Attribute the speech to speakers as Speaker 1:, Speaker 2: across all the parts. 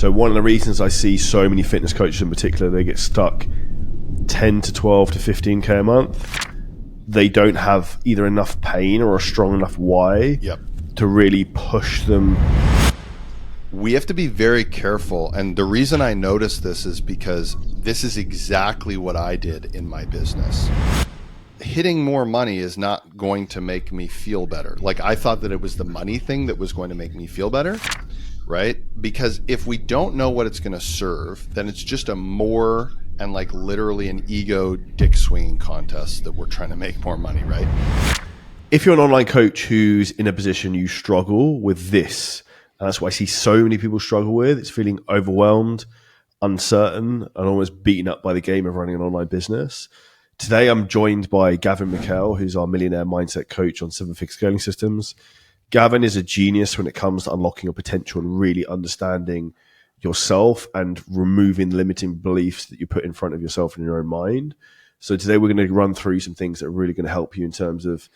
Speaker 1: So one of the reasons I see so many fitness coaches in particular, they get stuck 10 to 12 to 15K a month. They don't have either enough pain or a strong enough why to really push them.
Speaker 2: We have to be very careful. And the reason I notice this is because this is exactly what I did in my business. Hitting more money is not going to make me feel better. Like, I thought that it was the money thing that was going to make me feel better, right? Because if we don't know what it's going to serve, then it's just a more and like literally an ego dick swinging contest that we're trying to make more money, right?
Speaker 1: If you're an online coach who's in a position you struggle with this, and that's what I see so many people struggle with, it's feeling overwhelmed, uncertain, and almost beaten up by the game of running an online business. Today, I'm joined by Gavin Mchale, who's our millionaire mindset coach on 7-figure scaling systems. Gavin is a genius when it comes to unlocking your potential and really understanding yourself and removing limiting beliefs that you put in front of yourself in your own mind. So today we're going to run through some things that are really going to help you in terms of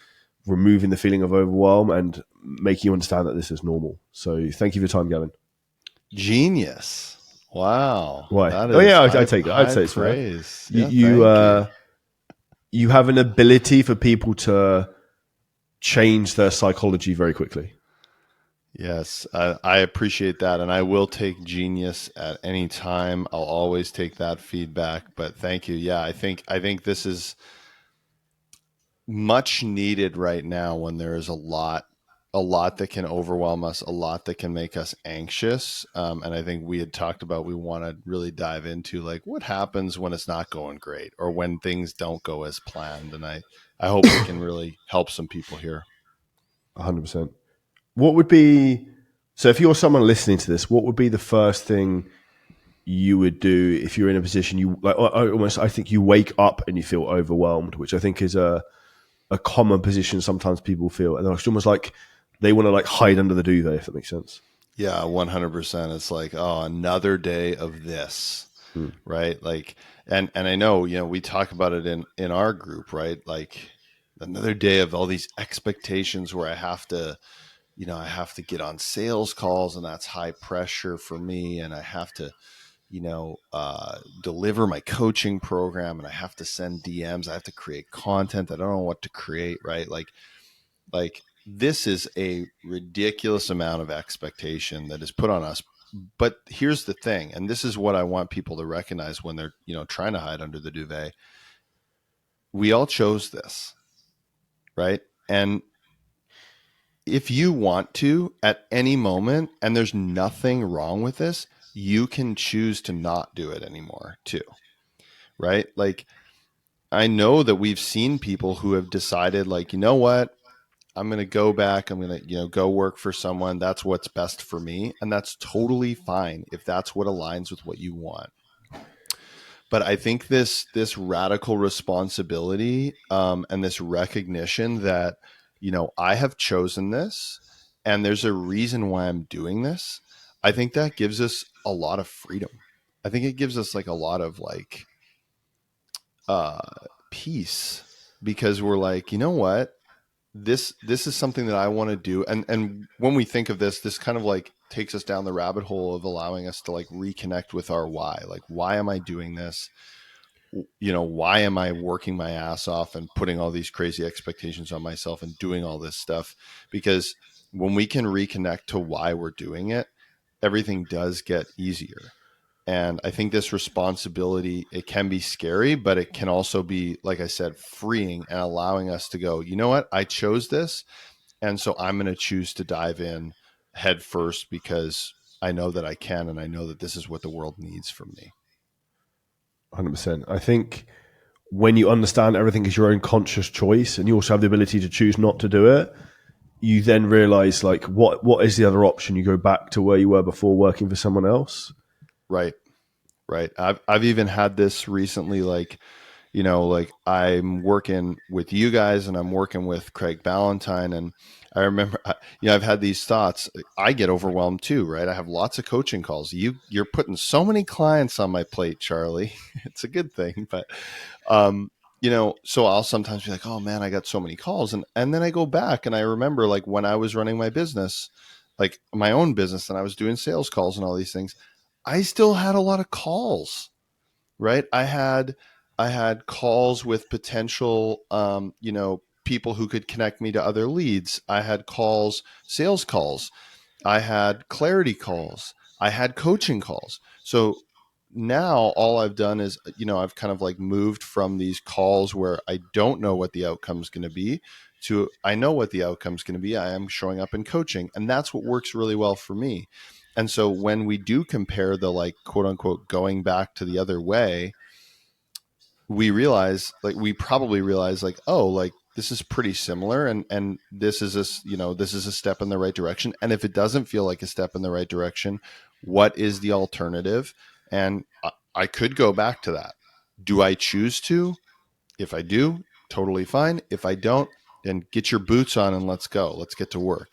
Speaker 1: removing the feeling of overwhelm and making you understand that this is normal. So thank you for your time, Gavin.
Speaker 2: Genius. Wow.
Speaker 1: Why?
Speaker 2: That
Speaker 1: Oh yeah,
Speaker 2: I
Speaker 1: I'd take that. I'd say it's
Speaker 2: praise.
Speaker 1: fair.
Speaker 2: Yeah,
Speaker 1: You have an ability for people to change their psychology very quickly.
Speaker 2: Yes, I appreciate that, and I will take genius at any time. I'll always take that feedback. But thank you. Yeah, I think this is much needed right now when there is a lot that can overwhelm us, a lot that can make us anxious. And I think we had talked about, we want to really dive into like what happens when it's not going great or when things don't go as planned. And I hope we can really help some people here.
Speaker 1: 100%. What would be, so if you're someone listening to this, what would be the first thing you would do if you're in a position you like almost, I think you wake up and you feel overwhelmed, which I think is a common position sometimes people feel, and it's almost like they want to like hide under the duvet, if that makes sense.
Speaker 2: Yeah, 100%. It's like, oh, another day of this, right? Like, and I know, we talk about it in our group, right? Like another day of all these expectations where I have to get on sales calls, and that's high pressure for me. And I have to, deliver my coaching program, and I have to send DMs. I have to create content. I don't know what to create, right? Like this is a ridiculous amount of expectation that is put on us. But here's the thing, and this is what I want people to recognize when they're, trying to hide under the duvet. We all chose this, right? And if you want to at any moment, and there's nothing wrong with this, you can choose to not do it anymore too, right? Like, I know that we've seen people who have decided like, you know what, I'm going to go back. I'm going to, go work for someone. That's what's best for me. And that's totally fine if that's what aligns with what you want. But I think this radical responsibility and this recognition that, I have chosen this and there's a reason why I'm doing this. I think that gives us a lot of freedom. I think it gives us like a lot of like peace, because we're like, you know what? This is something that I want to do. And when we think of this kind of like takes us down the rabbit hole of allowing us to like reconnect with our why. Like, why am I doing this? Why am I working my ass off and putting all these crazy expectations on myself and doing all this stuff? Because when we can reconnect to why we're doing it, everything does get easier. And I think this responsibility, it can be scary, but it can also be, like I said, freeing and allowing us to go, you know what? I chose this. And so I'm going to choose to dive in head first because I know that I can, and I know that this is what the world needs from me.
Speaker 1: 100%. I think when you understand everything is your own conscious choice and you also have the ability to choose not to do it, you then realize like what is the other option? You go back to where you were before working for someone else.
Speaker 2: Right. I've even had this recently, like, like I'm working with you guys and I'm working with Craig Ballantyne, and I remember, I've had these thoughts. I get overwhelmed too, right? I have lots of coaching calls. You're putting so many clients on my plate, Charlie. It's a good thing, but, so I'll sometimes be like, oh man, I got so many calls. And then I go back and I remember like when I was running my business, like my own business, and I was doing sales calls and all these things, I still had a lot of calls, right? I had calls with potential, people who could connect me to other leads. I had calls, sales calls. I had clarity calls. I had coaching calls. So now all I've done is, I've kind of like moved from these calls where I don't know what the outcome's going to be to I know what the outcome's going to be. I am showing up in coaching. And that's what works really well for me. And so when we do compare the like quote unquote going back to the other way, we probably realize like, oh, like this is pretty similar, and this is this is a step in the right direction. And if it doesn't feel like a step in the right direction, what is the alternative? And I could go back to that. Do I choose to? If I do, totally fine. If I don't, then get your boots on and let's go. Let's get to work.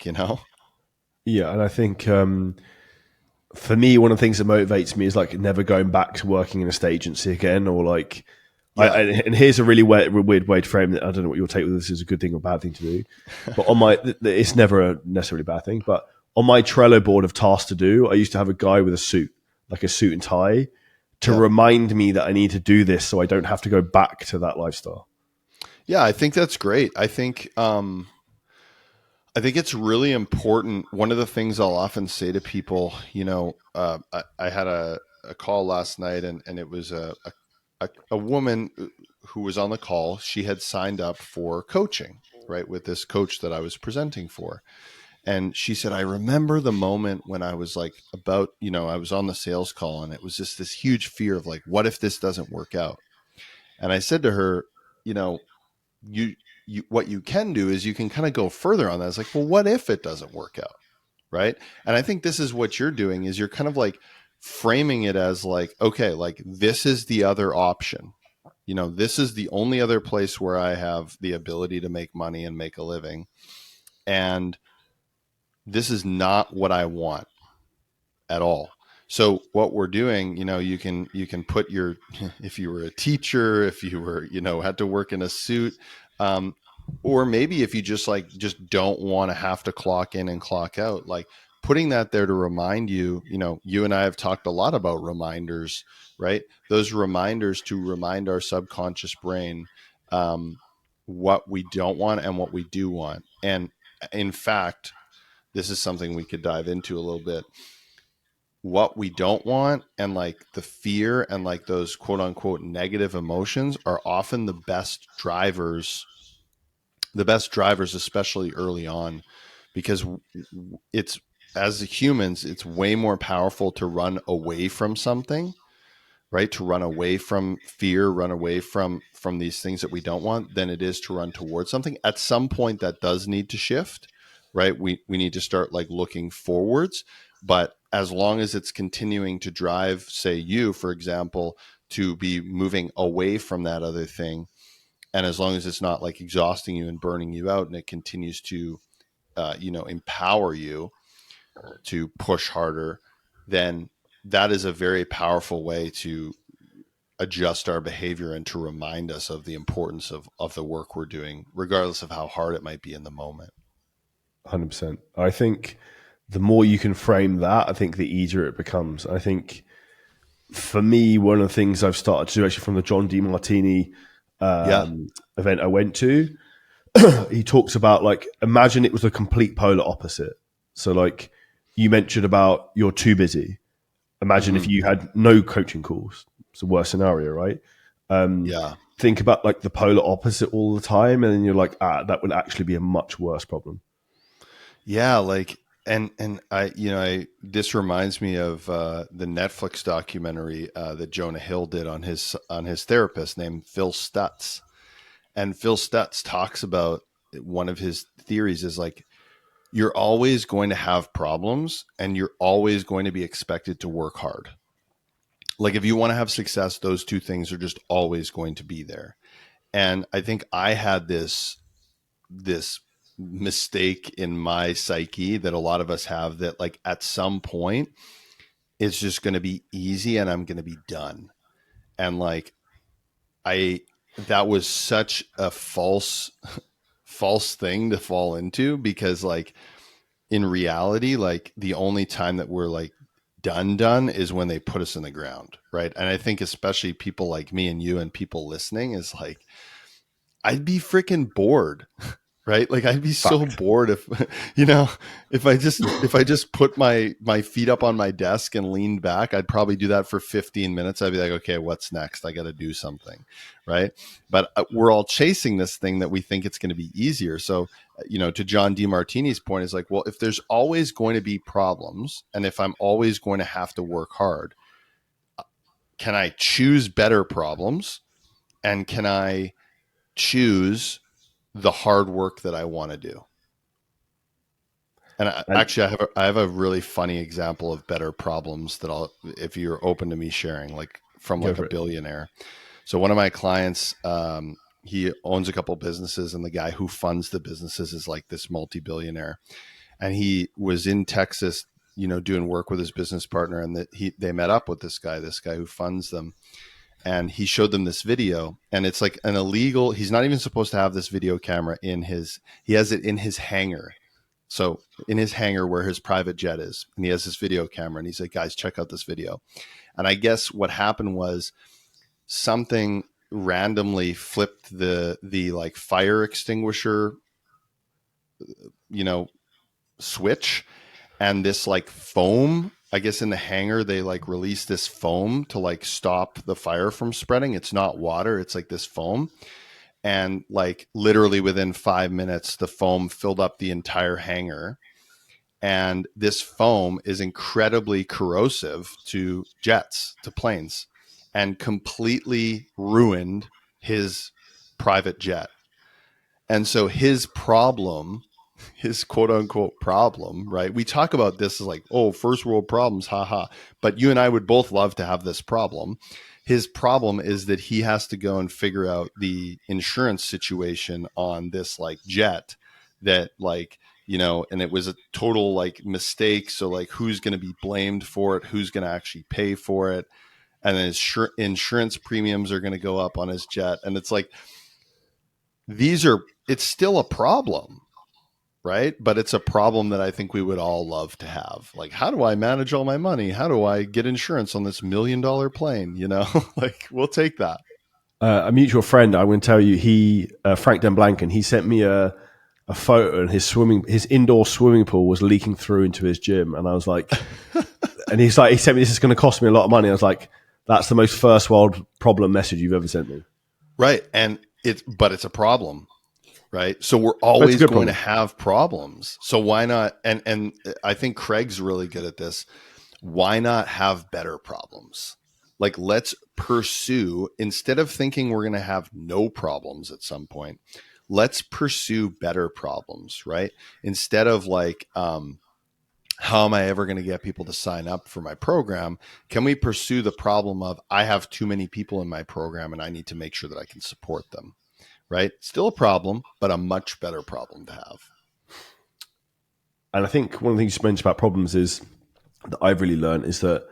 Speaker 1: Yeah, and I think for me, one of the things that motivates me is like never going back to working in a state agency again, or like.
Speaker 2: Yeah.
Speaker 1: And here's a really weird way to frame it. I don't know what your take with this is, a good thing or bad thing to do, but it's never a necessarily bad thing. But on my Trello board of tasks to do, I used to have a guy with a suit, like a suit and tie, to
Speaker 2: Yeah.
Speaker 1: remind me that I need to do this, so I don't have to go back to that lifestyle.
Speaker 2: Yeah, I think that's great. I think it's really important. One of the things I'll often say to people, I had a call last night, and it was a woman who was on the call. She had signed up for coaching, right, with this coach that I was presenting for. And she said, I remember the moment when I was like I was on the sales call, and it was just this huge fear of like, what if this doesn't work out? And I said to her, you know, you what you can do is you can kind of go further on that. It's like, well, what if it doesn't work out, right? And I think this is what you're doing is you're kind of like framing it as like, okay, like this is the other option. This is the only other place where I have the ability to make money and make a living, and this is not what I want at all. So what we're doing, you can put your if you were a teacher, if you were, had to work in a suit, um, or maybe if you just don't want to have to clock in and clock out, like putting that there to remind you, you and I have talked a lot about reminders, right? Those reminders to remind our subconscious brain um, what we don't want and what we do want. And in fact, this is something we could dive into a little bit. What we don't want and like the fear and like those quote unquote negative emotions are often the best drivers, especially early on, because it's, as humans, it's way more powerful to run away from something, right? To run away from fear, run away from these things that we don't want, than it is to run towards something. At some point that does need to shift, right? We need to start like looking forwards. But as long as it's continuing to drive, say you, for example, to be moving away from that other thing, and as long as it's not like exhausting you and burning you out, and it continues to empower you to push harder, then that is a very powerful way to adjust our behavior and to remind us of the importance of the work we're doing, regardless of how hard it might be in the moment.
Speaker 1: 100%. I think the more you can frame that, I think the easier it becomes. I think for me, one of the things I've started to do actually from the John D. Martini
Speaker 2: Yeah.
Speaker 1: event I went to, he talks about like, imagine it was a complete polar opposite. So like you mentioned about you're too busy. Imagine if
Speaker 2: Hmm.
Speaker 1: you had no coaching calls. It's a worse scenario, right?
Speaker 2: Yeah.
Speaker 1: Think about like the polar opposite all the time, and then you're like, that would actually be a much worse problem.
Speaker 2: Yeah. Like, and this reminds me of the Netflix documentary that Jonah Hill did on his therapist named Phil Stutz. And Phil Stutz talks about, one of his theories is like, you're always going to have problems and you're always going to be expected to work hard. Like if you want to have success, those two things are just always going to be there. And I think I had this mistake in my psyche that a lot of us have, that like at some point it's just going to be easy and I'm going to be done. And like I that was such a false thing to fall into, because like in reality, like the only time that we're like done is when they put us in the ground, right? And I think especially people like me and you and people listening is like, I'd be freaking bored, right? Like I'd be so
Speaker 1: Fact.
Speaker 2: bored if if I just put my feet up on my desk and leaned back. I'd probably do that for 15 minutes. I'd be like, okay, what's next? I got to do something, right? But we're all chasing this thing that we think it's going to be easier. So to John DeMartini's point is like, well, if there's always going to be problems, and if I'm always going to have to work hard, can I choose better problems, and can I choose the hard work that I want to do? And
Speaker 1: And
Speaker 2: actually, I have a really funny example of better problems that if you're open to me sharing, like from
Speaker 1: go
Speaker 2: like a
Speaker 1: for it.
Speaker 2: billionaire. So one of my clients, he owns a couple businesses, and the guy who funds the businesses is like this multi-billionaire. And he was in Texas, doing work with his business partner, and they met up with this guy who funds them, and he showed them this video, and it's like an illegal. He's not even supposed to have this video camera in his. He has it in his hangar. So in his hangar where his private jet is, and he has this video camera, and he's like, guys, check out this video. And I guess what happened was something randomly flipped the like fire extinguisher, you know, switch, and this like foam, I guess in the hangar, they like release this foam to like stop the fire from spreading. It's not water, it's like this foam. And like literally within 5 minutes, the foam filled up the entire hangar. And this foam is incredibly corrosive to jets, to planes, and completely ruined his private jet. And so his quote unquote problem, right? We talk about this as like, oh, first world problems, haha. But you and I would both love to have this problem. His problem is that he has to go and figure out the insurance situation on this like jet that like, and it was a total like mistake. So like, who's going to be blamed for it? Who's going to actually pay for it? And then his insurance premiums are going to go up on his jet. And it's like, it's still a problem, right? But it's a problem that I think we would all love to have. Like, how do I manage all my money? How do I get insurance on this $1 million plane? Like we'll take that.
Speaker 1: A mutual friend, I'm going to tell you, Frank Demblanken, he sent me a photo, and his indoor swimming pool was leaking through into his gym, and I was like, and he sent me, this is going to cost me a lot of money. I was like, that's the most first world problem message you've ever sent me.
Speaker 2: Right. And but it's a problem, right? So we're
Speaker 1: That's a
Speaker 2: always
Speaker 1: good
Speaker 2: going to
Speaker 1: problem.
Speaker 2: have problems. So why not? And I think Craig's really good at this. Why not have better problems? Like, let's pursue, instead of thinking we're going to have no problems at some point, let's pursue better problems, right? Instead of like, how am I ever going to get people to sign up for my program? Can we pursue the problem of I have too many people in my program and I need to make sure that I can support them, right? Still a problem, but a much better problem to have.
Speaker 1: And I think one of the things you mentioned about problems is that I've really learned is that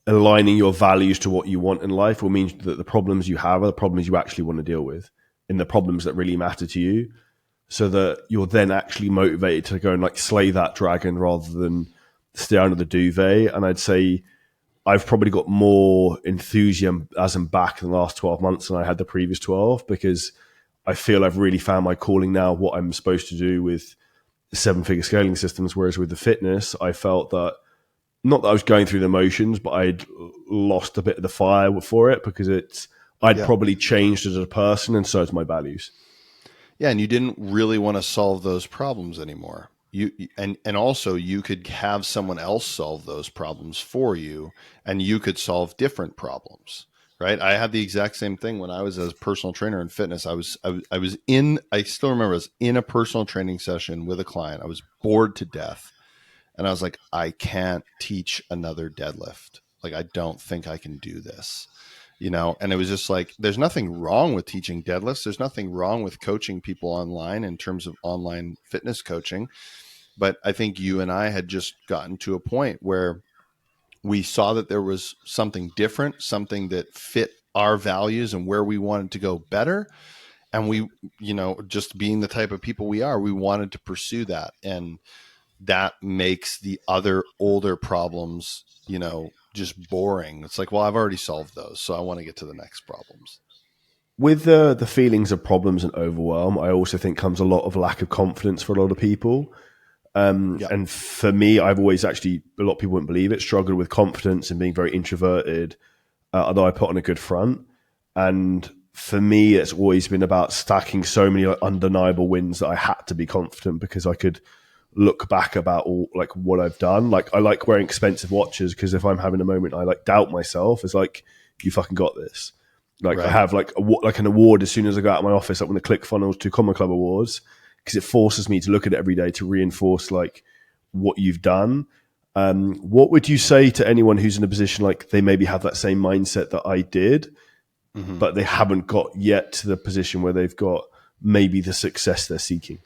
Speaker 1: aligning your values to what you want in life will mean that the problems you have are the problems you actually want to deal with, and the problems that really matter to you, so that you're then actually motivated to go and like slay that dragon rather than stay under the duvet. And I'd say I've probably got more enthusiasm back in the last 12 months than I had the previous 12, because I feel I've really found my calling now, what I'm supposed to do with seven-figure scaling systems. Whereas with the fitness, I felt that, not that I was going through the motions, but I'd lost a bit of the fire for it, because I'd
Speaker 2: Yeah.
Speaker 1: probably changed as a person, and so has my values.
Speaker 2: Yeah, and you didn't really want to solve those problems anymore. And also you could have someone else solve those problems for you, and you could solve different problems. Right? I had the exact same thing when I was a personal trainer in fitness. I still remember I was in a personal training session with a client. I was bored to death. And I was like, I can't teach another deadlift. Like, I don't think I can do this, And it was just like, there's nothing wrong with teaching deadlifts. There's nothing wrong with coaching people online in terms of online fitness coaching. But I think you and I had just gotten to a point where we saw that there was something different, something that fit our values and where we wanted to go better. And we, just being the type of people we are, we wanted to pursue that. And that makes the other older problems, just boring. It's like, well, I've already solved those, so I want to get to the next problems.
Speaker 1: With the feelings of problems and overwhelm, I also think comes a lot of lack of confidence for a lot of people.
Speaker 2: Yeah.
Speaker 1: And for me, I've always actually, a lot of people wouldn't believe it, struggled with confidence and being very introverted, although I put on a good front. And for me, it's always been about stacking so many like, undeniable wins that I had to be confident because I could look back about all like what I've done. Like I like wearing expensive watches because if I'm having a moment, I like doubt myself. It's like you fucking got this. Like I
Speaker 2: Right.
Speaker 1: have like an award as soon as I go out of my office, like when the ClickFunnels to Common Club Awards, because it forces me to look at it every day to reinforce like what you've done. What would you say to anyone who's in a position like they maybe have that same mindset that I did,
Speaker 2: Mm-hmm.
Speaker 1: but they haven't got yet to the position where they've got maybe the success they're seeking?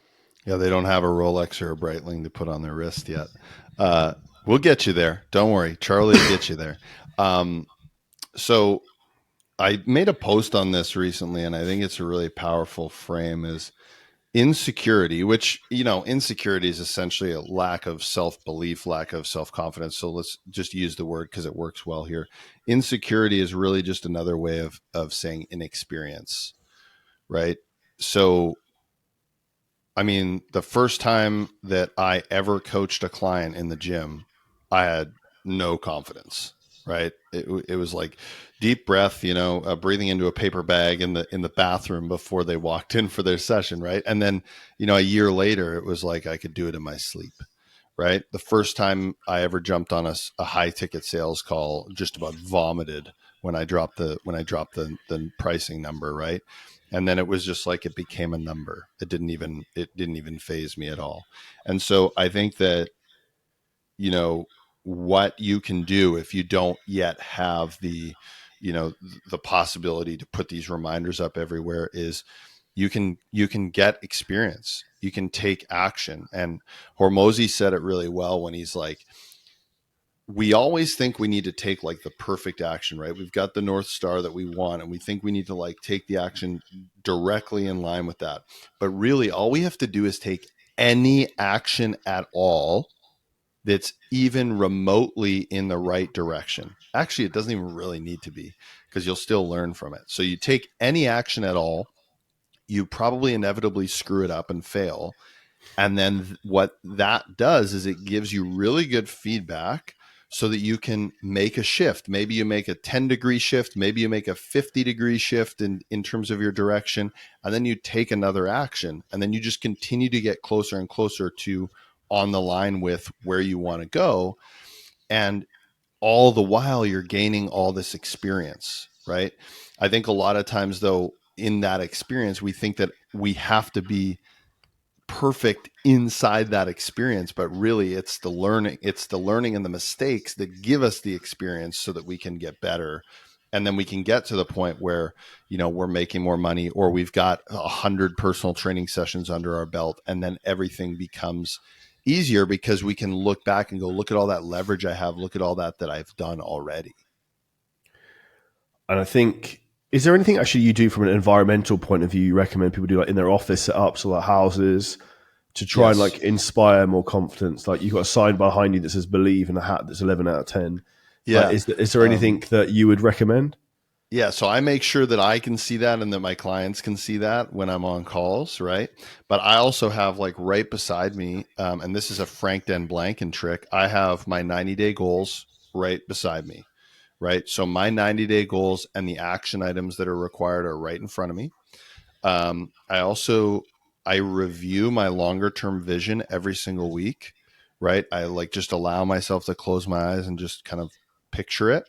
Speaker 2: Yeah, they don't have a Rolex or a Breitling to put on their wrist yet. We'll get you there. Don't worry. Charlie will get you there. Um, so I made a post on this recently, and I think it's a really powerful frame is insecurity, which, insecurity is essentially a lack of self-belief, lack of self-confidence. So let's just use the word because it works well here. Insecurity is really just another way of saying inexperience, right? So I mean, the first time that I ever coached a client in the gym, I had no confidence. Right? It was like deep breath, breathing into a paper bag in the bathroom before they walked in for their session. Right? And then, a year later, it was like I could do it in my sleep. Right? The first time I ever jumped on a high ticket sales call, just about vomited when I dropped the pricing number. Right? And then it was just like it became a number. It didn't even phase me at all. And so I think that, you know what you can do if you don't yet have the possibility to put these reminders up everywhere is you can get experience, you can take action. And Hormozy said it really well when he's like, we always think we need to take like the perfect action, right? We've got the North Star that we want, and we think we need to like take the action directly in line with that. But really, all we have to do is take any action at all that's even remotely in the right direction. Actually, it doesn't even really need to be because you'll still learn from it. So you take any action at all, you probably inevitably screw it up and fail. And then what that does is it gives you really good feedback so that you can make a shift. Maybe you make a 10-degree shift, maybe you make a 50-degree shift in terms of your direction, and then you take another action. And then you just continue to get closer and closer to on the line with where you want to go. And all the while you're gaining all this experience, right? I think a lot of times though, in that experience, we think that we have to be perfect inside that experience, but really it's the learning and the mistakes that give us the experience so that we can get better. And then we can get to the point where we're making more money, or we've got 100 personal training sessions under our belt, and then everything becomes easier because we can look back and go, look at all that leverage I have, look at all that I've done already.
Speaker 1: And I think, is there anything actually you do from an environmental point of view you recommend people do, like in their office setups or like houses, to try and like
Speaker 2: Yes.
Speaker 1: inspire more confidence? Like you've got a sign behind you that says "Believe" and a hat that's 11 out of 10. Like,
Speaker 2: Yeah.
Speaker 1: is there anything that you would recommend?
Speaker 2: Yeah, so I make sure that I can see that and that my clients can see that when I'm on calls, right? But I also have like right beside me, and this is a Frank Den Blanken trick. I have my 90-day goals right beside me, right? So my 90-day goals and the action items that are required are right in front of me. I review my longer term vision every single week, right? I like just allow myself to close my eyes and just kind of picture it.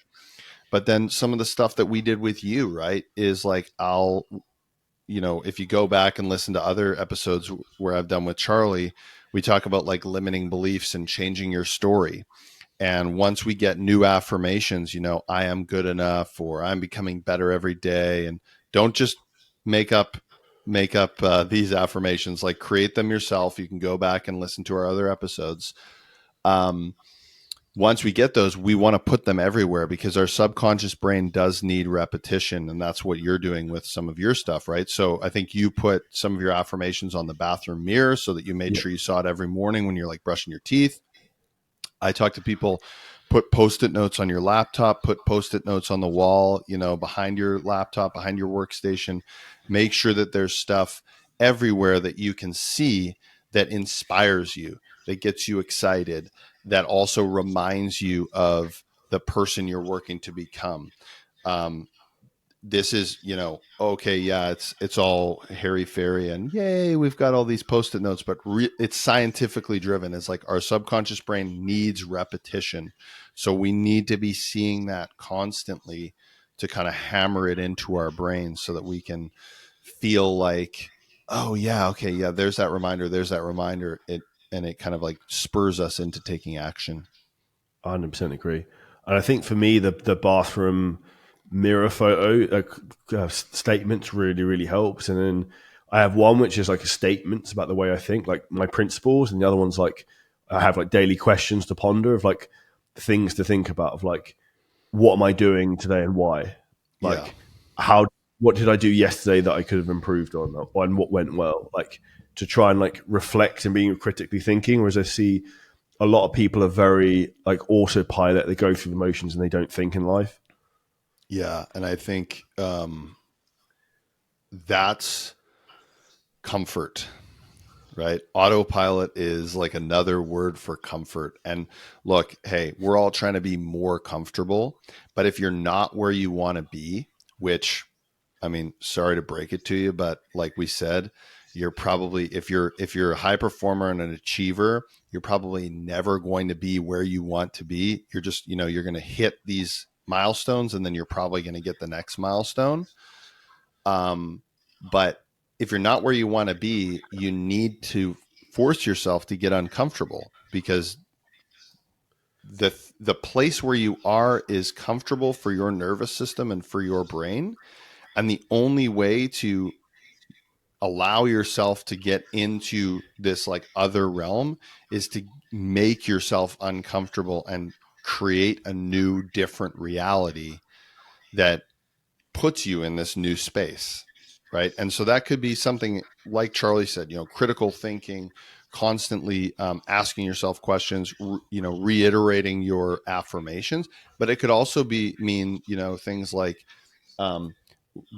Speaker 2: But then some of the stuff that we did with you, right, is like if you go back and listen to other episodes where I've done with Charlie, we talk about like limiting beliefs and changing your story. And once we get new affirmations, I am good enough, or I'm becoming better every day, and don't just make up these affirmations, like create them yourself. You can go back and listen to our other episodes. Um, once we get those, we want to put them everywhere because our subconscious brain does need repetition. And that's what you're doing with some of your stuff, right? So I think you put some of your affirmations on the bathroom mirror so that you made
Speaker 1: Yeah.
Speaker 2: sure you saw it every morning when you're like brushing your teeth. I talk to people, put post-it notes on your laptop, put post-it notes on the wall, behind your laptop, behind your workstation. Make sure that there's stuff everywhere that you can see that inspires you, that gets you excited, that also reminds you of the person you're working to become. Um, this is, okay, yeah, it's all hairy fairy and yay, we've got all these post-it notes, but it's scientifically driven. It's like our subconscious brain needs repetition, so we need to be seeing that constantly to kind of hammer it into our brains so that we can feel like, oh yeah, okay, yeah, there's that reminder, and it kind of like spurs us into taking action.
Speaker 1: 100% agree. And I think for me, the bathroom mirror photo statements really helps. And then I have one which is like a statement about the way I think, like my principles, and the other one's like I have like daily questions to ponder of like things to think about of like what am I doing today and why,
Speaker 2: Yeah.
Speaker 1: like how what did I do yesterday that I could have improved on, and what went well, like to try and like reflect and being critically thinking. Whereas I see a lot of people are very like autopilot. They go through the motions and they don't think in life.
Speaker 2: Yeah, and I think that's comfort, right? Autopilot is like another word for comfort. And look, hey, we're all trying to be more comfortable, but if you're not where you want to be, which, I mean, sorry to break it to you, but like we said, you're probably, if you're a high performer and an achiever, you're probably never going to be where you want to be. You're just, you're going to hit these milestones and then you're probably going to get the next milestone. But if you're not where you want to be, you need to force yourself to get uncomfortable because the place where you are is comfortable for your nervous system and for your brain. And the only way to allow yourself to get into this like other realm is to make yourself uncomfortable and create a new different reality that puts you in this new space, right? And so that could be something like Charlie said, critical thinking, constantly asking yourself questions, reiterating your affirmations. But it could also mean, things like um,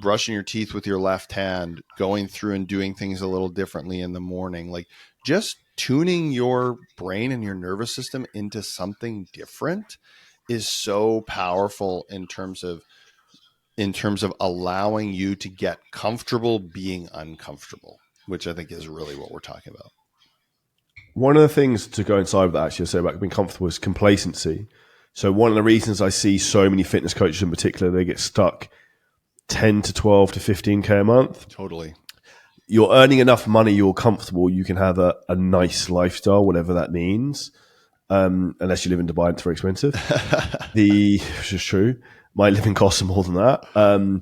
Speaker 2: brushing your teeth with your left hand, going through and doing things a little differently in the morning, like just tuning your brain and your nervous system into something different is so powerful in terms of allowing you to get comfortable being uncomfortable, which I think is really what we're talking about.
Speaker 1: One of the things to go inside with that, actually, I say about being comfortable is complacency. So one of the reasons I see so many fitness coaches in particular, they get stuck 10 to 12 to 15K a month.
Speaker 2: Totally.
Speaker 1: You're earning enough money, you're comfortable, you can have a nice lifestyle, whatever that means. Unless you live in Dubai, it's very expensive. Which is true. My living costs are more than that.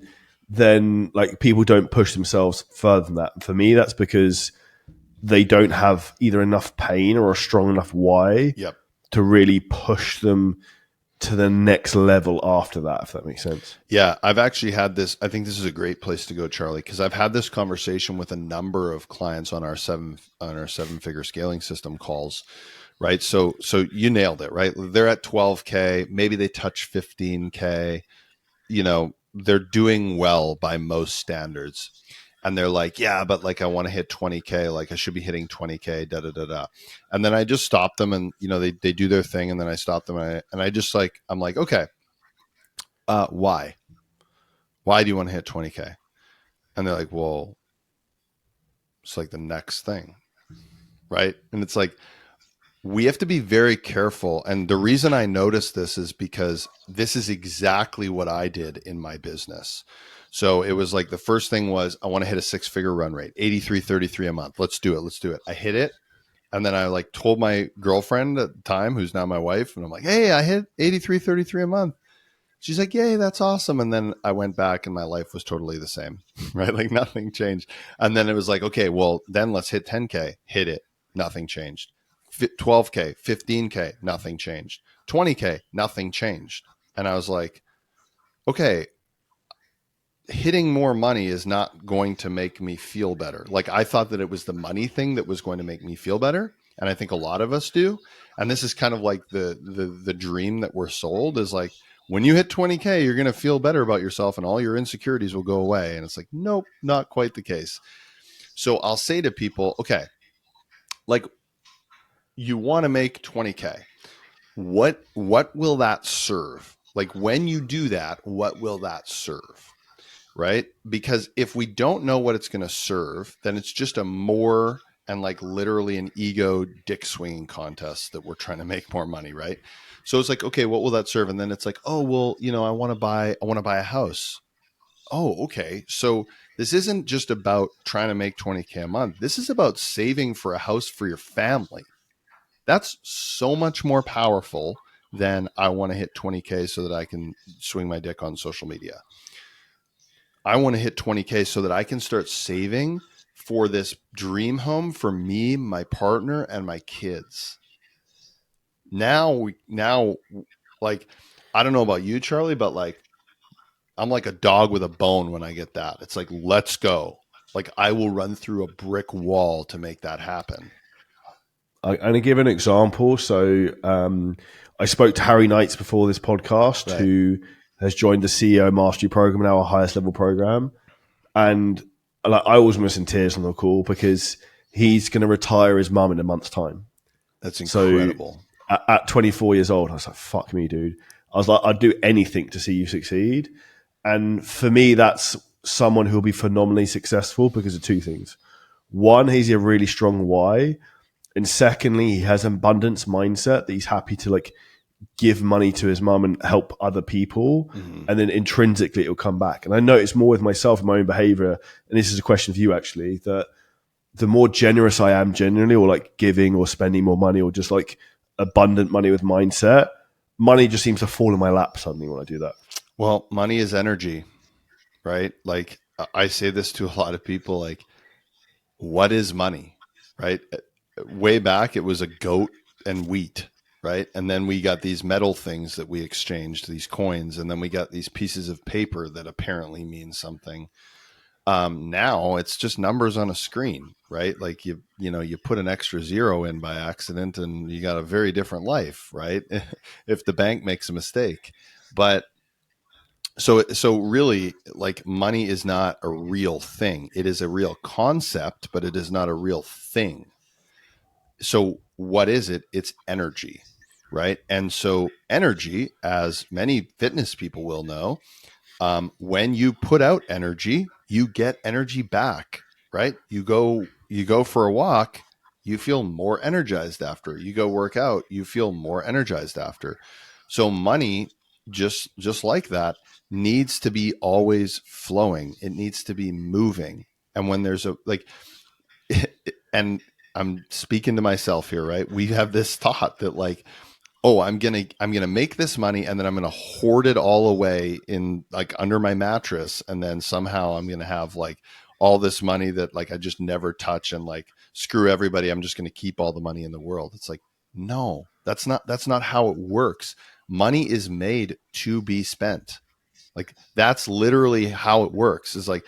Speaker 1: Then like people don't push themselves further than that. For me, that's because they don't have either enough pain or a strong enough why
Speaker 2: Yep.
Speaker 1: to really push them to the next level after that, if that makes sense.
Speaker 2: Yeah, I've actually had this. I think this is a great place to go, Charlie, because I've had this conversation with a number of clients on our seven figure scaling system calls, right? So you nailed it, right? They're at 12K, maybe they touch 15K, they're doing well by most standards. And they're like, yeah, but like I want to hit 20K, like I should be hitting 20K, da da da da. And then I just stop them and they do their thing and then I stop them and I just like I'm like, okay, why? Why do you want to hit 20K? And they're like, well, it's like the next thing, right? And it's like we have to be very careful. And the reason I noticed this is because this is exactly what I did in my business. So it was like the first thing was I want to hit a 6-figure run rate, 83.33 a month. Let's do it. Let's do it. I hit it. And then I like told my girlfriend at the time, who's now my wife, and I'm like, hey, I hit 83.33 a month. She's like, yay, that's awesome. And then I went back and my life was totally the same, right? Like nothing changed. And then it was like, okay, well, then let's hit 10K, hit it. Nothing changed. 12K, 15K, nothing changed. 20K, nothing changed. And I was like, okay, hitting more money is not going to make me feel better. Like I thought that it was the money thing that was going to make me feel better, and I think a lot of us do. And this is kind of like the dream that we're sold is like when you hit 20K, you're going to feel better about yourself and all your insecurities will go away. And it's like, nope, not quite the case. So I'll say to people, okay, like you want to make 20K. What will that serve? Like when you do that, what will that serve? Right? Because if we don't know what it's going to serve, then it's just a more and like literally an ego dick swinging contest that we're trying to make more money, right? So it's like, okay, what will that serve? And then it's like, oh, well, I want to buy a house. Oh, okay. So this isn't just about trying to make 20K a month. This is about saving for a house for your family. That's so much more powerful than I want to hit 20K so that I can swing my dick on social media. I want to hit 20K so that I can start saving for this dream home for me, my partner, and my kids. Now, like, I don't know about you, Charlie, but like, I'm like a dog with a bone when I get that. It's like, let's go. Like, I will run through a brick wall to make that happen.
Speaker 1: I'm going to give an example. So I spoke to Harry Knights before this podcast,
Speaker 2: Right.
Speaker 1: who has joined the CEO Mastery Program, now our highest level program. And like, I was almost in tears on the call because he's going to retire his mum in a month's time.
Speaker 2: That's
Speaker 1: So
Speaker 2: incredible.
Speaker 1: at 24 years old, I was like, fuck me, dude. I was like, I'd do anything to see you succeed. And for me, that's someone who'll be phenomenally successful because of two things. One, he's a really strong why. And secondly, he has an abundance mindset that he's happy to like give money to his mum and help other people.
Speaker 2: Mm-hmm.
Speaker 1: And then intrinsically it'll come back. And I notice more with myself and my own behavior. And this is a question for you actually, that the more generous I am generally, or like giving or spending more money or just like abundant money with mindset, money just seems to fall in my lap suddenly when I do that.
Speaker 2: Well, money is energy, right? Like, I say this to a lot of people, like, what is money, right? Way back, it was a goat and wheat, right? And then we got these metal things that we exchanged, these coins, and then we got these pieces of paper that apparently mean something. Now it's just numbers on a screen, right? Like you put an extra zero in by accident, and you got a very different life, right? If the bank makes a mistake, but so really, like, money is not a real thing. It is a real concept, but it is not a real thing. So what is it? It's energy, right? And so energy, as many fitness people will know, when you put out energy, you get energy back, right? You go for a walk, you feel more energized after. You go work out, you feel more energized after. So money, just like that, needs to be always flowing. It needs to be moving. And when there's a like and I'm speaking to myself here, right? We have this thought that like, oh, I'm gonna make this money and then I'm gonna hoard it all away in like under my mattress, and then somehow I'm gonna have like all this money that like I just never touch, and like screw everybody, I'm just gonna keep all the money in the world. It's like, no, that's not how it works. Money is made to be spent. Like that's literally how it works. Is like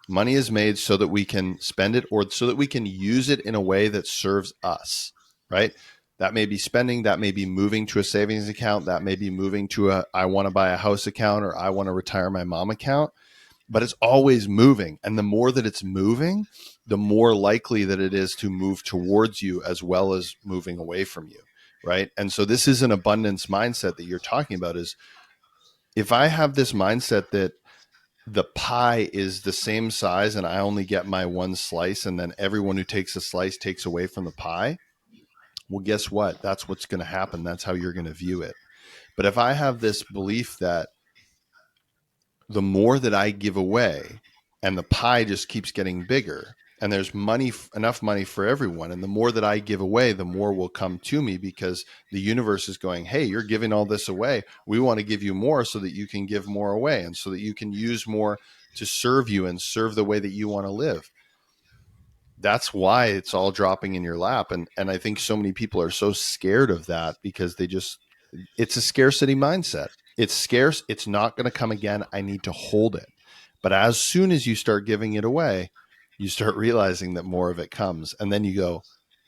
Speaker 2: money is made so that we can spend it or so that we can use it in a way that serves us, right? That may be spending, that may be moving to a savings account, that may be moving to a I want to buy a house account or I want to retire my mom account, but it's always moving. And the more that it's moving, the more likely that it is to move towards you as well as moving away from you, right? And so this is an abundance mindset that you're talking about is if I have this mindset that the pie is the same size and I only get my one slice, and then everyone who takes a slice takes away from the pie, well, guess what? That's what's going to happen. That's how you're going to view it. But if I have this belief that the more that I give away and the pie just keeps getting bigger and there's money, enough money for everyone, and the more that I give away, the more will come to me because the universe is going, hey, you're giving all this away. We want to give you more so that you can give more away and so that you can use more to serve you and serve the way that you want to live. that's why it's all dropping in your lap. And I think so many people are so scared of that because it's a scarcity mindset. It's scarce. It's not going to come again. I need to hold it. But as soon as you start giving it away, you start realizing that more of it comes. And then you go,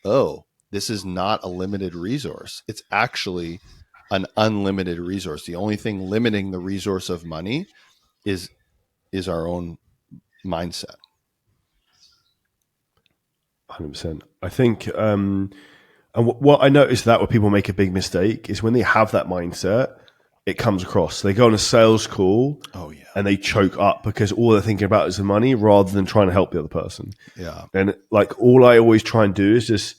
Speaker 2: oh, this is not a limited resource. It's actually an unlimited resource. The only thing limiting the resource of money is is our own mindset.
Speaker 1: 100%. I think, and what I noticed that where people make a big mistake is when they have that mindset, it comes across. They go on a sales call
Speaker 2: Oh yeah.
Speaker 1: and they choke up because all they're thinking about is the money rather than trying to help the other person.
Speaker 2: Yeah.
Speaker 1: And like all I always try and do is just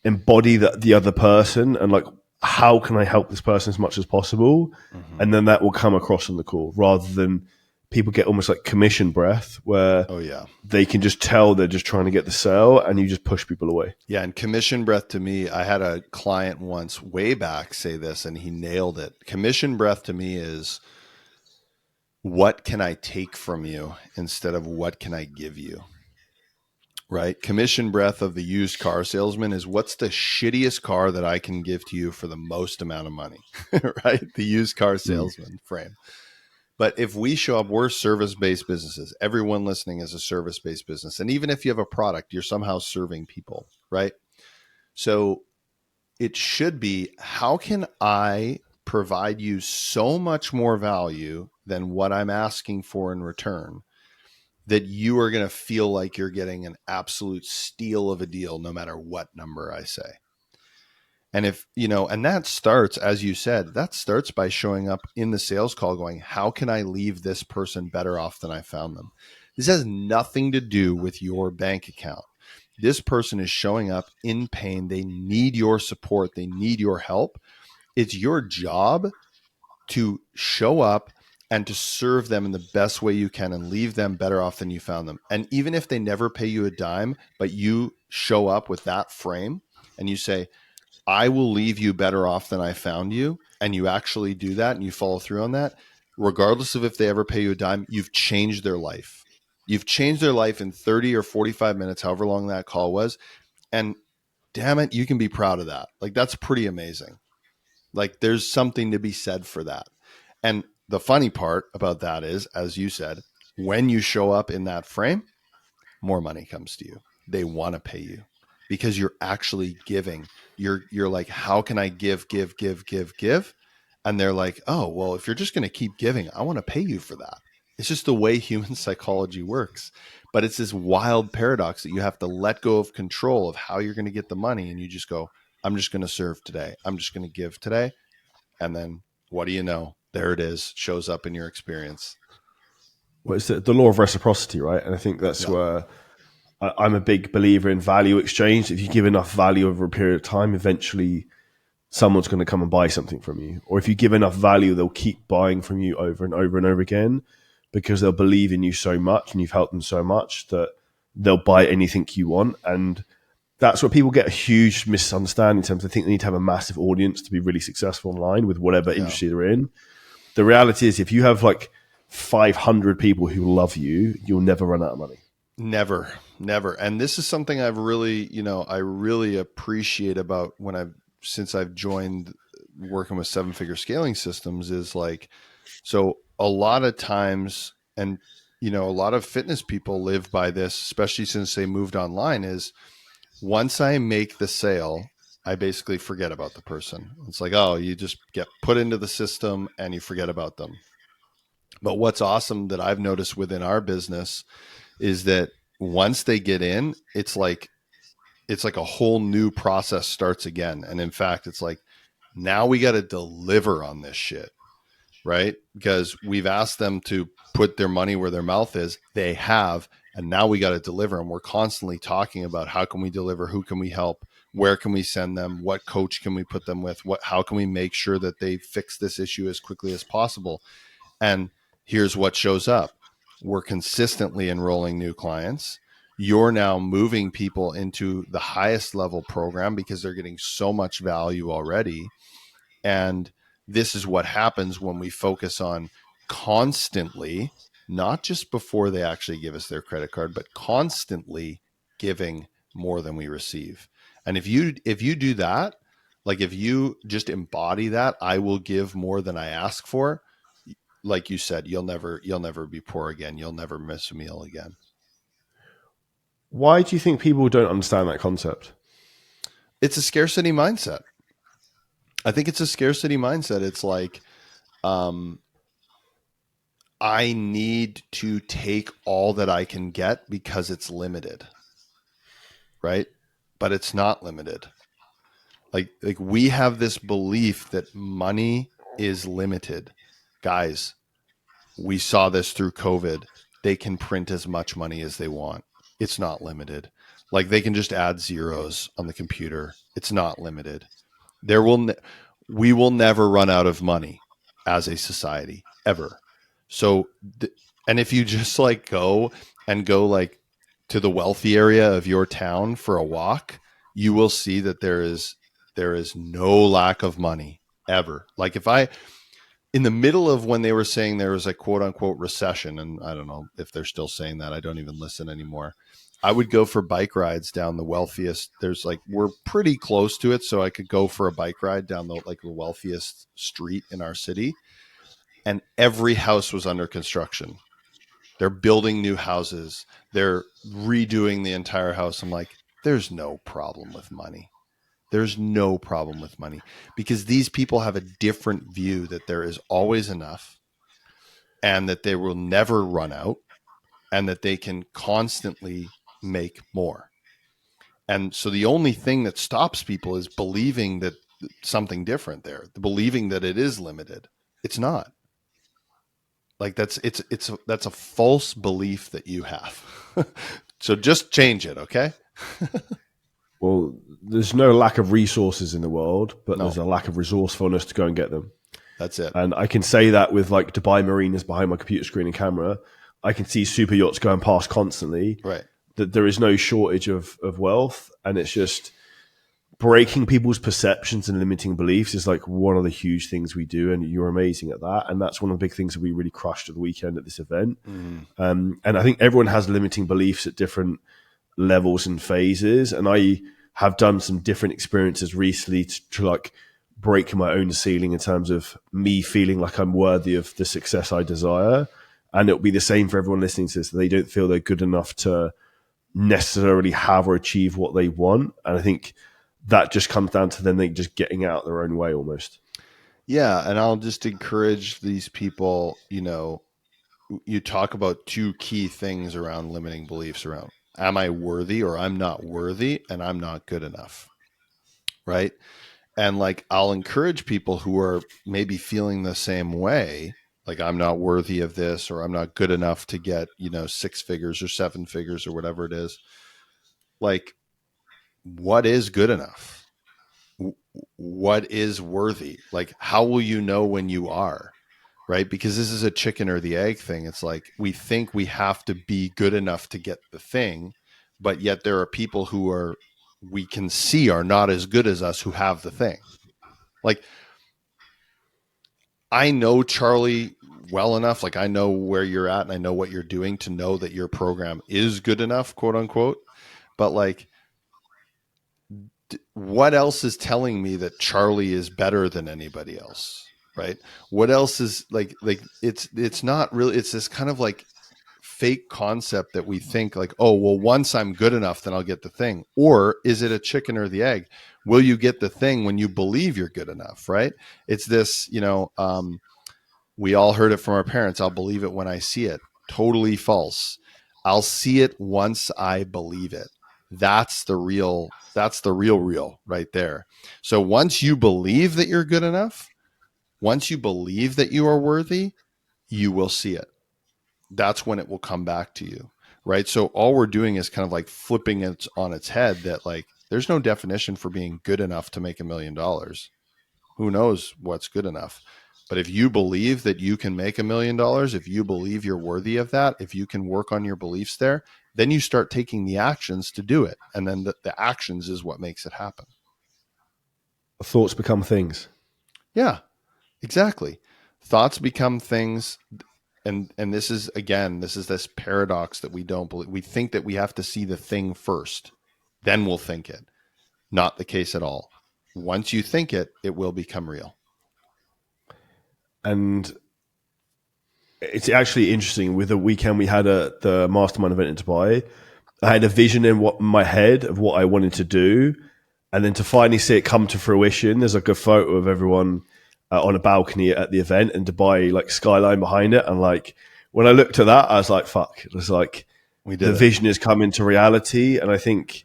Speaker 1: embody the other person and like how can I help this person as much as possible,
Speaker 2: Mm-hmm.
Speaker 1: and then that will come across on the call rather than people get almost like commission breath where
Speaker 2: Oh yeah.
Speaker 1: they can just tell they're just trying to get the sale and you just push people away.
Speaker 2: Yeah, and commission breath to me, I had a client once way back say this and he nailed it. Commission breath to me is what can I take from you instead of what can I give you? Right? Commission breath of the used car salesman is what's the shittiest car that I can give to you for the most amount of money? Right? The used car
Speaker 1: Mm.
Speaker 2: salesman frame. But if we show up, we're service based businesses. Everyone listening is a service based business. And even if you have a product, you're somehow serving people, right? So it should be how can I provide you so much more value than what I'm asking for in return that you are going to feel like you're getting an absolute steal of a deal no matter what number I say. And if, and that starts, as you said, that starts by showing up in the sales call going, how can I leave this person better off than I found them? This has nothing to do with your bank account. This person is showing up in pain. They need your support. They need your help. It's your job to show up and to serve them in the best way you can and leave them better off than you found them. And even if they never pay you a dime, but you show up with that frame and you say, I will leave you better off than I found you, and you actually do that and you follow through on that, regardless of if they ever pay you a dime, you've changed their life. You've changed their life in 30 or 45 minutes, however long that call was. And damn it, you can be proud of that. Like, that's pretty amazing. Like, there's something to be said for that. And the funny part about that is, as you said, when you show up in that frame, more money comes to you. They want to pay you because you're actually giving. You're like, how can I give, give, give, give, give? And they're like, oh, well, if you're just going to keep giving, I want to pay you for that. It's just the way human psychology works. But it's this wild paradox that you have to let go of control of how you're going to get the money. And you just go, I'm just going to serve today. I'm just going to give today. And then what do you know? There it is, shows up in your experience.
Speaker 1: Well, it's the law of reciprocity, right? And I think that's
Speaker 2: Yeah.
Speaker 1: where I'm a big believer in value exchange. If you give enough value over a period of time, eventually someone's going to come and buy something from you. Or if you give enough value, they'll keep buying from you over and over and over again because they'll believe in you so much and you've helped them so much that they'll buy anything you want. And that's where people get a huge misunderstanding in terms of they think they need to have a massive audience to be really successful online with whatever
Speaker 2: Yeah.
Speaker 1: industry they're in. The reality is if you have like 500 people who love you, you'll never run out of money.
Speaker 2: Never, never. And this is something I've really, I really appreciate about since I've joined working with seven figure scaling systems is like, so a lot of times, and, a lot of fitness people live by this, especially since they moved online, is once I make the sale, I basically forget about the person. It's like, oh, you just get put into the system and you forget about them. But what's awesome that I've noticed within our business is that once they get in, it's like a whole new process starts again. And in fact, it's like now we got to deliver on this shit, right? Because we've asked them to put their money where their mouth is. They have, and now we got to deliver. And we're constantly talking about how can we deliver, who can we help, where can we send them, what coach can we put them with, how can we make sure that they fix this issue as quickly as possible. And here's what shows up. We're consistently enrolling new clients. You're now moving people into the highest level program because they're getting so much value already. And this is what happens when we focus on constantly, not just before they actually give us their credit card, but constantly giving more than we receive. And if you do that, like if you just embody that, I will give more than I ask for, like you said, you'll never be poor again. You'll never miss a meal again.
Speaker 1: Why do you think people don't understand that concept?
Speaker 2: It's a scarcity mindset. I think it's a scarcity mindset. It's like, um, I need to take all that I can get because it's limited, right? But it's not limited. Like we have this belief that money is limited. Guys, we saw this through COVID. They can print as much money as they want. It's not limited. Like they can just add zeros on the computer. It's not limited. There will we will never run out of money as a society ever. So and if you just like go like to the wealthy area of your town for a walk, you will see that there is no lack of money ever. Like if I in the middle of when they were saying there was a quote unquote recession, and I don't know if they're still saying that. I don't even listen anymore. I would go for bike rides down the wealthiest. There's like we're pretty close to it, so I could go for a bike ride down the wealthiest street in our city, and every house was under construction. They're building new houses. They're redoing the entire house. I'm like, there's no problem with money. There's no problem with money because these people have a different view that there is always enough and that they will never run out and that they can constantly make more. And so the only thing that stops people is believing that something different there, believing that it is limited. It's not. Like that's a false belief that you have. So just change it, okay?
Speaker 1: Well, there's no lack of resources in the world, but
Speaker 2: No,
Speaker 1: there's a lack of resourcefulness to go and get them.
Speaker 2: that's it.
Speaker 1: And I can say that with like Dubai marinas behind my computer screen and camera. I can see super yachts going past constantly.
Speaker 2: Right.
Speaker 1: That there is no shortage of wealth, and it's just breaking people's perceptions and limiting beliefs is like one of the huge things we do, and you're amazing at that. And that's one of the big things that we really crushed at the weekend at this event.
Speaker 2: Mm.
Speaker 1: And I think everyone has limiting beliefs at different levels and phases. And I have done some different experiences recently to like break my own ceiling in terms of me feeling like I'm worthy of the success I desire. And it'll be the same for everyone listening to this. They don't feel they're good enough to necessarily have or achieve what they want. And I think that just comes down to them they just getting out their own way almost.
Speaker 2: Yeah, and I'll just encourage these people, you talk about two key things around limiting beliefs around am I worthy or I'm not worthy and I'm not good enough, right? And like I'll encourage people who are maybe feeling the same way, like I'm not worthy of this or I'm not good enough to get, six figures or seven figures or whatever it is. Like what is good enough? What is worthy? Like how will you know when you are? Right? Because this is a chicken or the egg thing. It's like we think we have to be good enough to get the thing, but yet there are people who are we can see are not as good as us who have the thing. Like I know Charlie well enough, like I know where you're at and I know what you're doing to know that your program is good enough, quote unquote. But like what else is telling me that Charlie is better than anybody else? Right? What else is like it's not really it's this kind of like fake concept that we think like, oh, well, once I'm good enough, then I'll get the thing. Or is it a chicken or the egg? Will you get the thing when you believe you're good enough? Right? It's this, we all heard it from our parents. I'll believe it when I see it. Totally false. I'll see it once I believe it. That's the real right there. So once you believe that you're good enough, once you believe that you are worthy, you will see it. That's when it will come back to you. Right. So all we're doing is kind of like flipping it on its head that like there's no definition for being good enough to make $1 million. Who knows what's good enough? But if you believe that you can make $1 million, if you believe you're worthy of that, if you can work on your beliefs there, then you start taking the actions to do it. And then the actions is what makes it happen.
Speaker 1: Thoughts become things.
Speaker 2: Yeah, exactly. Thoughts become things. And this is, again, this is this paradox that we don't believe. We think that we have to see the thing first, then we'll think it. Not the case at all. Once you think it, it will become real.
Speaker 1: And it's actually interesting. With the weekend we had at the mastermind event in Dubai, I had a vision in my head of what I wanted to do, and then to finally see it come to fruition. There's like a photo of everyone on a balcony at the event, and Dubai like skyline behind it. And like when I looked at that, I was like, "Fuck!" It was like
Speaker 2: We
Speaker 1: the
Speaker 2: did it.
Speaker 1: vision has come into reality, and I think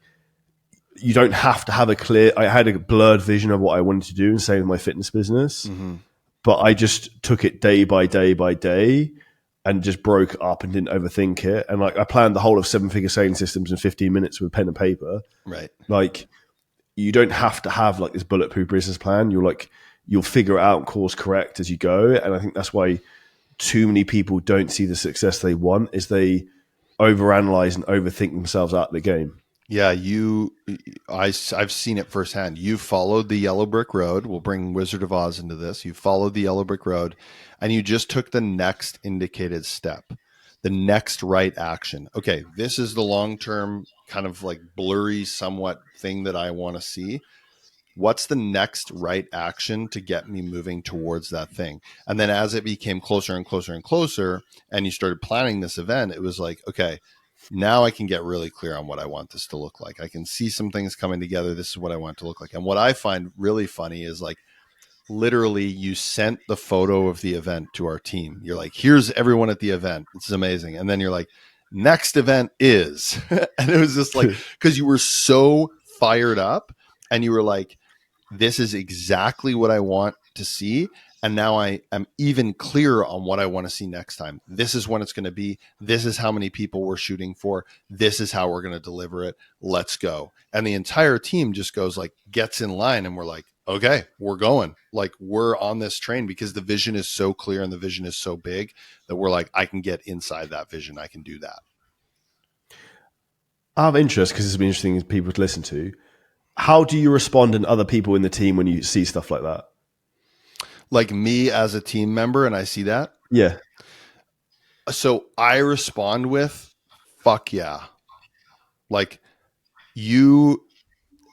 Speaker 1: you don't have to have a clear. I had a blurred vision of what I wanted to do, and say with my fitness business,
Speaker 2: Mm-hmm.
Speaker 1: but I just took it day by day by day and just broke up and didn't overthink it. And like I planned the whole of 7-figure sailing systems in 15 minutes with pen and paper.
Speaker 2: Right.
Speaker 1: Like you don't have to have like this bulletproof business plan. You'll figure it out and course correct as you go. And I think that's why too many people don't see the success they want is they overanalyze and overthink themselves out of the game.
Speaker 2: Yeah, I've seen it firsthand. You followed the yellow brick road. We'll bring Wizard of Oz into this. You followed the yellow brick road and you just took the next indicated step, the next right action. Okay, this is the long-term kind of like blurry somewhat thing that I want to see. What's the next right action to get me moving towards that thing? And then as it became closer and closer and closer, and you started planning this event, it was like, okay, now I can get really clear on what I want this to look like. I can see some things coming together. This is what I want it to look like. And what I find really funny is like literally you sent the photo of the event to our team. You're like, here's everyone at the event. This is amazing. And then you're like, next event is. And it was just like, because you were so fired up and you were like, this is exactly what I want to see. And now I am even clearer on what I want to see next time. This is when it's going to be. This is how many people we're shooting for. This is how we're going to deliver it. Let's go. And the entire team just goes like, gets in line. And we're like, okay, we're going. Like we're on this train because the vision is so clear and the vision is so big that we're like, I can get inside that vision. I can do that.
Speaker 1: I have interest because it's been interesting as people to listen to. How do you respond in other people in the team when you see stuff like that?
Speaker 2: Like me as a team member, and I see that.
Speaker 1: Yeah.
Speaker 2: So I respond with, fuck yeah. Like you,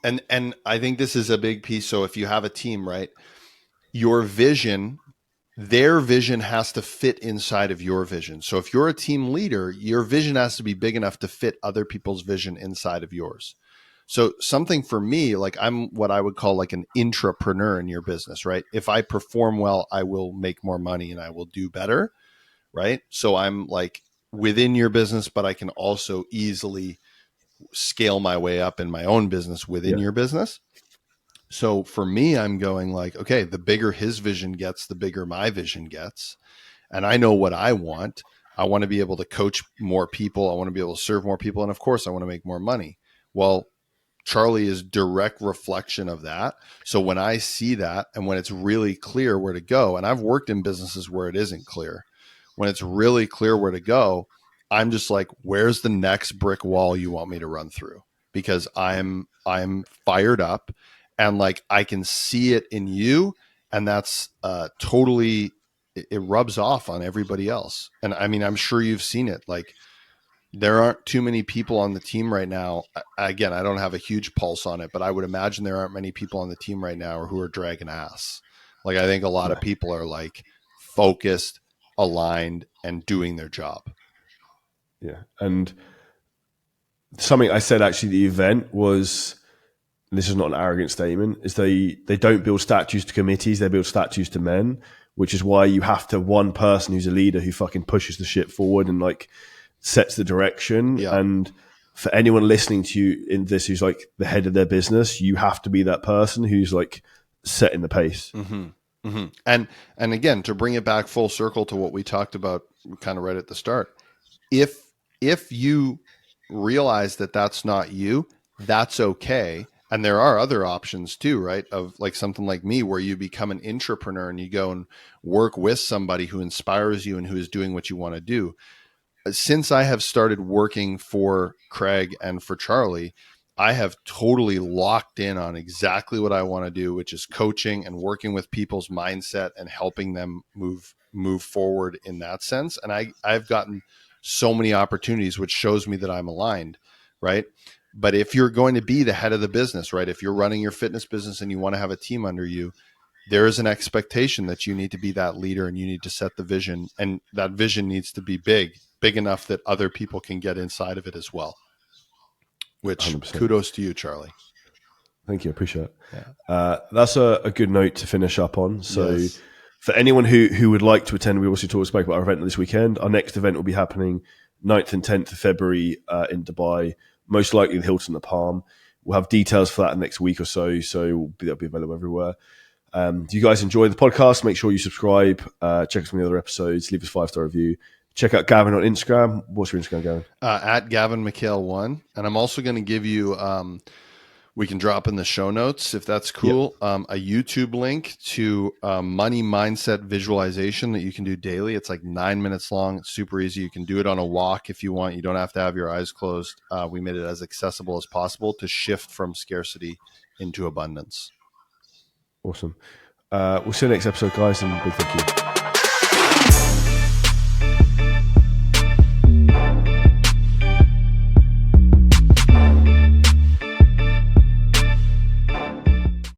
Speaker 2: and I think this is a big piece. So if you have a team, right, your vision, their vision has to fit inside of your vision. So if you're a team leader, your vision has to be big enough to fit other people's vision inside of yours. So something for me, like I'm what I would call like an intrapreneur in your business, right? If I perform well, I will make more money and I will do better, right? So I'm like within your business, but I can also easily scale my way up in my own business within
Speaker 1: Yeah.
Speaker 2: your business. So for me, I'm going like, okay, the bigger his vision gets, the bigger my vision gets. And I know what I want. I want to be able to coach more people. I want to be able to serve more people. And of course, I want to make more money. Well, Charlie is direct reflection of that. So when I see that and when it's really clear where to go, and I've worked in businesses where it isn't clear, when it's really clear where to go, I'm just like, where's the next brick wall you want me to run through? Because I'm fired up and like I can see it in you, and that's totally it rubs off on everybody else. And I mean, I'm sure you've seen it. Like there aren't too many people on the team right now. Again, I don't have a huge pulse on it, but I would imagine there aren't many people on the team right now who are dragging ass. Like I think a lot
Speaker 1: No.
Speaker 2: of people are like focused, aligned, and doing their job.
Speaker 1: Yeah. And something I said actually at the event was, and this is not an arrogant statement, is they don't build statues to committees, they build statues to men, which is why you have to have one person who's a leader who fucking pushes the shit forward and like sets the direction.
Speaker 2: Yeah.
Speaker 1: And for anyone listening to you in this who's like the head of their business, you have to be that person who's like setting the pace.
Speaker 2: Mm-hmm. Mm-hmm. And again, to bring it back full circle to what we talked about kind of right at the start, if you realize that that's not you, that's okay. And there are other options too, right? Of like something like me where you become an intrapreneur and you go and work with somebody who inspires you and who is doing what you want to do. Since I have started working for Craig and for Charlie, I have totally locked in on exactly what I want to do, which is coaching and working with people's mindset and helping them move forward in that sense. And I've gotten so many opportunities, which shows me that I'm aligned, right? But if you're going to be the head of the business, right? If you're running your fitness business and you want to have a team under you, there is an expectation that you need to be that leader and you need to set the vision. And that vision needs to be big enough that other people can get inside of it as well. Which
Speaker 1: 100%.
Speaker 2: kudos to you, Charlie.
Speaker 1: Thank you. I appreciate it.
Speaker 2: Yeah.
Speaker 1: That's a good note to finish up on. So
Speaker 2: Yes.
Speaker 1: for anyone who would like to attend, we also spoke about our event this weekend. Our next event will be happening 9th and 10th of February in Dubai, most likely the Hilton, the Palm. We'll have details for that next week or so, so that'll be available everywhere. Do you guys enjoy the podcast? Make sure you subscribe, check us on the other episodes, leave us a 5-star review. Check out Gavin on Instagram. What's your Instagram, Gavin?
Speaker 2: At Gavin Mchale 1. And I'm also going to give you, we can drop in the show notes if that's cool, a YouTube link to money mindset visualization that you can do daily. It's like 9 minutes long. It's super easy. You can do it on a walk if you want. You don't have to have your eyes closed. We made it as accessible as possible to shift from scarcity into abundance.
Speaker 1: Awesome. We'll see you next episode, guys, and big thank you.